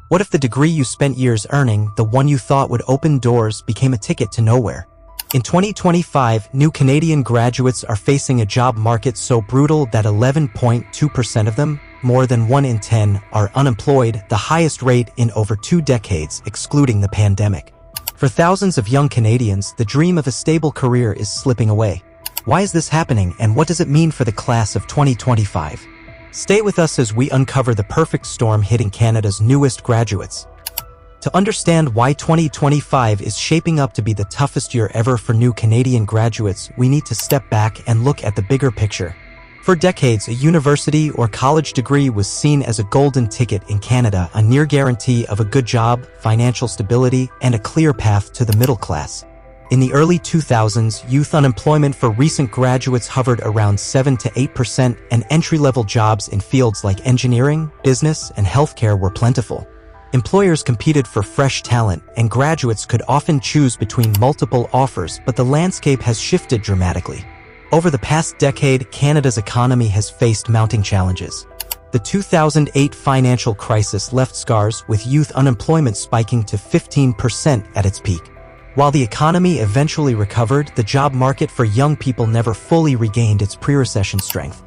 What if the degree you spent years earning, the one you thought would open doors, became a ticket to nowhere? In 2025, new Canadian graduates are facing a job market so brutal that 11.2% of them, more than 1 in 10, are unemployed, the highest rate in over 2 decades, excluding the pandemic. For thousands of young Canadians, the dream of a stable career is slipping away. Why is this happening, and what does it mean for the class of 2025? Stay with us as we uncover the perfect storm hitting Canada's newest graduates. To understand why 2025 is shaping up to be the toughest year ever for new Canadian graduates, we need to step back and look at the bigger picture. For decades, a university or college degree was seen as a golden ticket in Canada, a near guarantee of a good job, financial stability, and a clear path to the middle class. In the early 2000s, youth unemployment for recent graduates hovered around 7 to 8%, and entry-level jobs in fields like engineering, business, and healthcare were plentiful. Employers competed for fresh talent, and graduates could often choose between multiple offers, but the landscape has shifted dramatically. Over the past decade, Canada's economy has faced mounting challenges. The 2008 financial crisis left scars, with youth unemployment spiking to 15% at its peak. While the economy eventually recovered, the job market for young people never fully regained its pre-recession strength.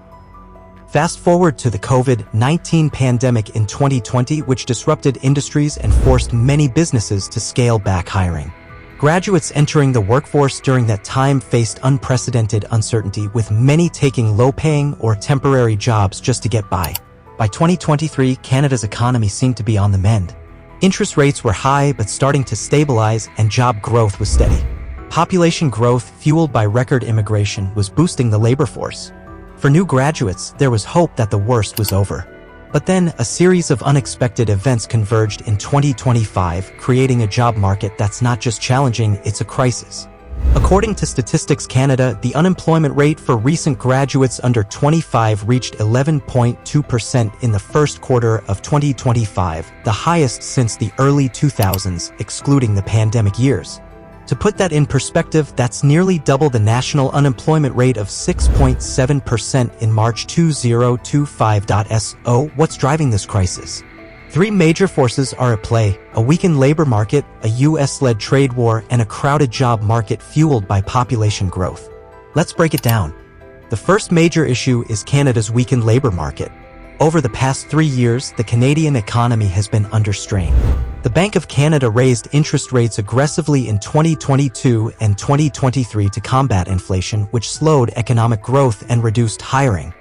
Fast forward to the COVID-19 pandemic in 2020, which disrupted industries and forced many businesses to scale back hiring. Graduates entering the workforce during that time faced unprecedented uncertainty, with many taking low-paying or temporary jobs just to get by. By 2023, Canada's economy seemed to be on the mend. Interest rates were high but starting to stabilize, and job growth was steady. Population growth, fueled by record immigration, was boosting the labor force. For new graduates, there was hope that the worst was over. But then, a series of unexpected events converged in 2025, creating a job market that's not just challenging, it's a crisis. According to Statistics Canada, the unemployment rate for recent graduates under 25 reached 11.2% in the first quarter of 2025, the highest since the early 2000s, excluding the pandemic years. To put that in perspective, that's nearly double the national unemployment rate of 6.7% in March 2025. So, what's driving this crisis? 3 major forces are at play: a weakened labor market, a US-led trade war, and a crowded job market fueled by population growth. Let's break it down. The first major issue is Canada's weakened labor market. Over the past 3 years, the Canadian economy has been under strain. The Bank of Canada raised interest rates aggressively in 2022 and 2023 to combat inflation, which slowed economic growth and reduced hiring.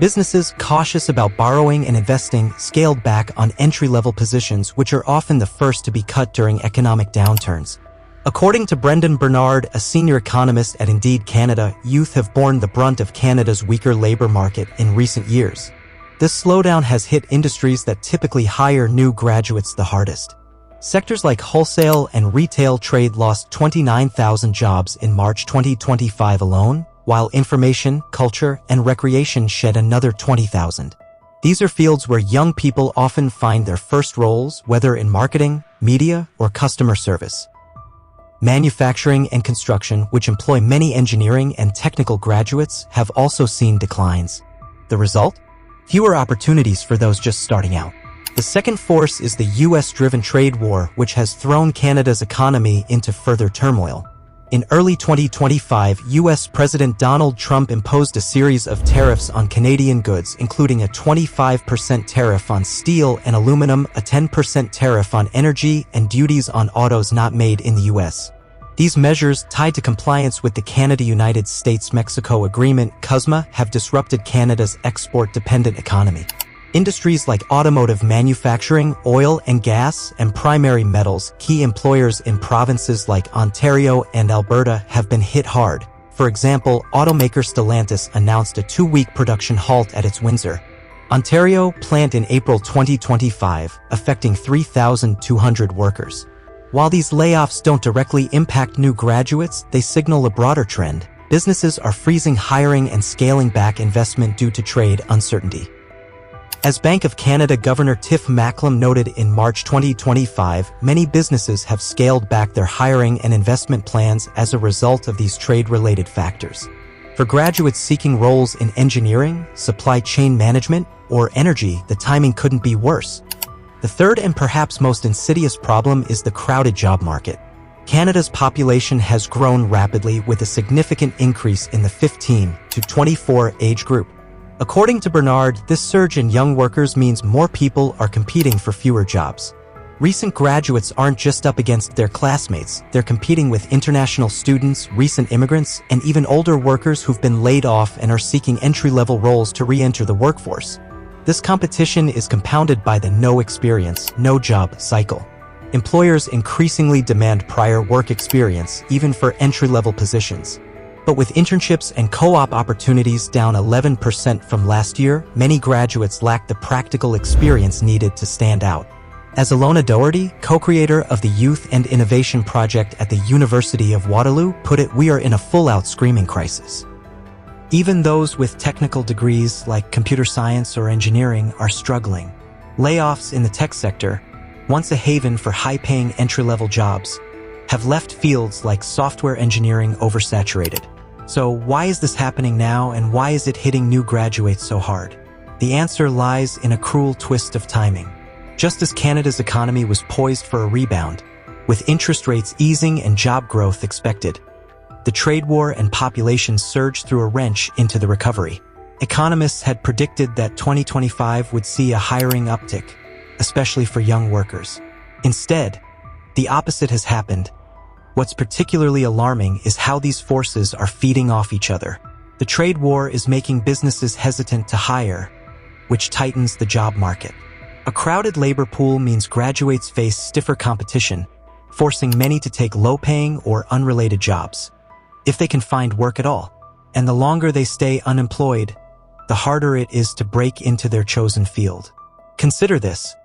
Businesses, cautious about borrowing and investing, scaled back on entry-level positions, which are often the first to be cut during economic downturns. According to Brendan Bernard, a senior economist at Indeed Canada, youth have borne the brunt of Canada's weaker labor market in recent years. This slowdown has hit industries that typically hire new graduates the hardest. Sectors like wholesale and retail trade lost 29,000 jobs in March 2025 alone, while information, culture, and recreation shed another 20,000. These are fields where young people often find their first roles, whether in marketing, media, or customer service. Manufacturing and construction, which employ many engineering and technical graduates, have also seen declines. The result? Fewer opportunities for those just starting out. The second force is the US-driven trade war, which has thrown Canada's economy into further turmoil. In early 2025, US President Donald Trump imposed a series of tariffs on Canadian goods, including a 25% tariff on steel and aluminum, a 10% tariff on energy, and duties on autos not made in the US. These measures, tied to compliance with the Canada-United States-Mexico Agreement, CUSMA, have disrupted Canada's export-dependent economy. Industries like automotive manufacturing, oil and gas, and primary metals, key employers in provinces like Ontario and Alberta, have been hit hard. For example, automaker Stellantis announced a 2-week production halt at its Windsor, Ontario plant in April 2025, affecting 3,200 workers. While these layoffs don't directly impact new graduates, they signal a broader trend. Businesses are freezing hiring and scaling back investment due to trade uncertainty. As Bank of Canada Governor Tiff Macklem noted in March 2025, many businesses have scaled back their hiring and investment plans as a result of these trade-related factors. For graduates seeking roles in engineering, supply chain management, or energy, the timing couldn't be worse. The third and perhaps most insidious problem is the crowded job market. Canada's population has grown rapidly with a significant increase in the 15 to 24 age group. According to Bernard, this surge in young workers means more people are competing for fewer jobs. Recent graduates aren't just up against their classmates, they're competing with international students, recent immigrants, and even older workers who've been laid off and are seeking entry-level roles to re-enter the workforce. This competition is compounded by the no experience, no job cycle. Employers increasingly demand prior work experience, even for entry-level positions. But with internships and co-op opportunities down 11% from last year, many graduates lack the practical experience needed to stand out. As Alona Doherty, co-creator of the Youth and Innovation Project at the University of Waterloo, put it, we are in a full-out screaming crisis. Even those with technical degrees like computer science or engineering are struggling. Layoffs in the tech sector, once a haven for high-paying entry-level jobs, have left fields like software engineering oversaturated. So why is this happening now, and why is it hitting new graduates so hard? The answer lies in a cruel twist of timing. Just as Canada's economy was poised for a rebound, with interest rates easing and job growth expected, the trade war and population surge threw a wrench into the recovery. Economists had predicted that 2025 would see a hiring uptick, especially for young workers. Instead, the opposite has happened. What's particularly alarming is how these forces are feeding off each other. The trade war is making businesses hesitant to hire, which tightens the job market. A crowded labor pool means graduates face stiffer competition, forcing many to take low-paying or unrelated jobs, if they can find work at all. And the longer they stay unemployed, the harder it is to break into their chosen field. Consider this.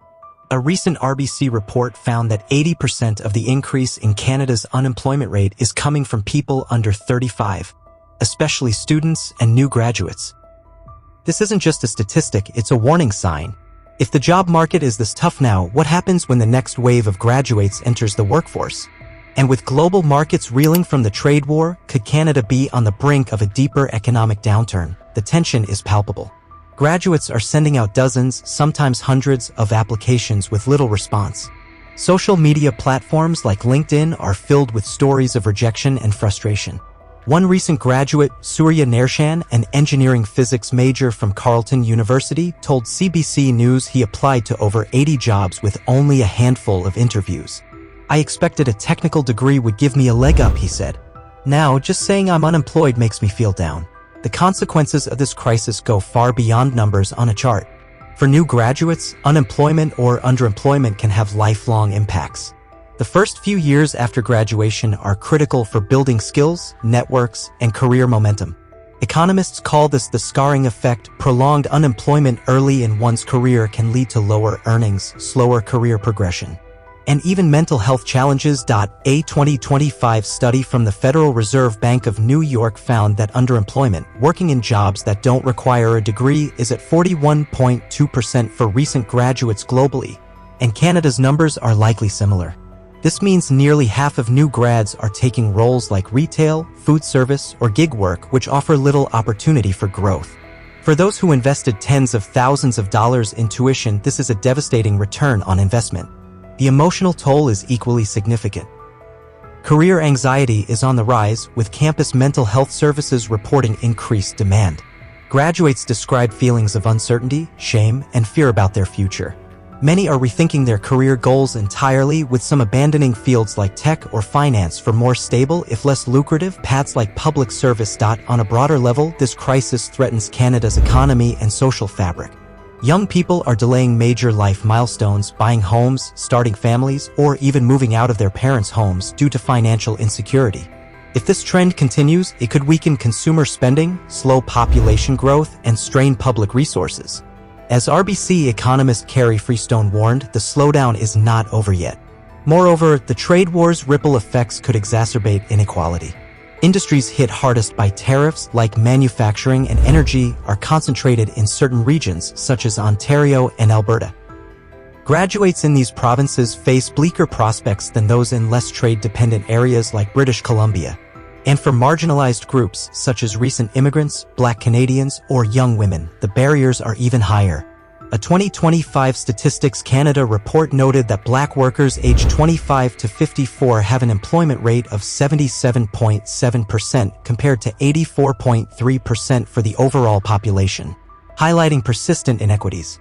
A recent RBC report found that 80% of the increase in Canada's unemployment rate is coming from people under 35, especially students and new graduates. This isn't just a statistic, it's a warning sign. If the job market is this tough now, what happens when the next wave of graduates enters the workforce? And with global markets reeling from the trade war, could Canada be on the brink of a deeper economic downturn? The tension is palpable. Graduates are sending out dozens, sometimes hundreds, of applications with little response. Social media platforms like LinkedIn are filled with stories of rejection and frustration. One recent graduate, Surya Narshan, an engineering physics major from Carleton University, told CBC News he applied to over 80 jobs with only a handful of interviews. I expected a technical degree would give me a leg up, he said. Now, just saying I'm unemployed makes me feel down. The consequences of this crisis go far beyond numbers on a chart. For new graduates, unemployment or underemployment can have lifelong impacts. The first few years after graduation are critical for building skills, networks, and career momentum. Economists call this the scarring effect. Prolonged unemployment early in one's career can lead to lower earnings, slower career progression, and even mental health challenges. A 2025 study from the Federal Reserve Bank of New York found that underemployment, working in jobs that don't require a degree, is at 41.2% for recent graduates globally, and Canada's numbers are likely similar. This means nearly half of new grads are taking roles like retail, food service, or gig work, which offer little opportunity for growth. For those who invested tens of thousands of dollars in tuition, this is a devastating return on investment. The emotional toll is equally significant. Career anxiety is on the rise, with campus mental health services reporting increased demand. Graduates describe feelings of uncertainty, shame, and fear about their future. Many are rethinking their career goals entirely, with some abandoning fields like tech or finance for more stable, if less lucrative, paths like public service. On a broader level, this crisis threatens Canada's economy and social fabric. Young people are delaying major life milestones, buying homes, starting families, or even moving out of their parents' homes due to financial insecurity. If this trend continues, it could weaken consumer spending, slow population growth, and strain public resources. As RBC economist Carrie Freestone warned, the slowdown is not over yet. Moreover, the trade war's ripple effects could exacerbate inequality. Industries hit hardest by tariffs, like manufacturing and energy, are concentrated in certain regions, such as Ontario and Alberta. Graduates in these provinces face bleaker prospects than those in less trade-dependent areas like British Columbia. And for marginalized groups, such as recent immigrants, Black Canadians, or young women, the barriers are even higher. A 2025 Statistics Canada report noted that Black workers aged 25 to 54 have an employment rate of 77.7% compared to 84.3% for the overall population, highlighting persistent inequities.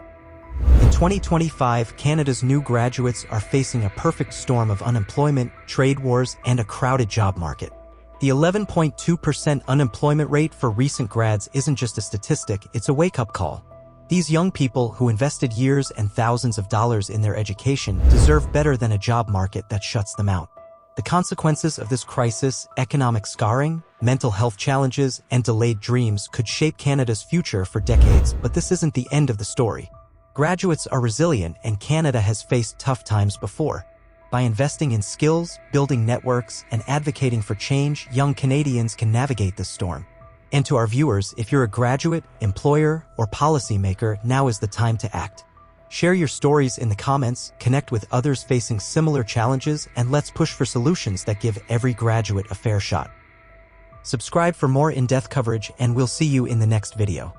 In 2025, Canada's new graduates are facing a perfect storm of unemployment, trade wars, and a crowded job market. The 11.2% unemployment rate for recent grads isn't just a statistic, it's a wake-up call. These young people who invested years and thousands of dollars in their education deserve better than a job market that shuts them out. The consequences of this crisis, economic scarring, mental health challenges, and delayed dreams could shape Canada's future for decades, but this isn't the end of the story. Graduates are resilient, and Canada has faced tough times before. By investing in skills, building networks, and advocating for change, young Canadians can navigate this storm. And to our viewers, if you're a graduate, employer, or policymaker, now is the time to act. Share your stories in the comments, connect with others facing similar challenges, and let's push for solutions that give every graduate a fair shot. Subscribe for more in-depth coverage, and we'll see you in the next video.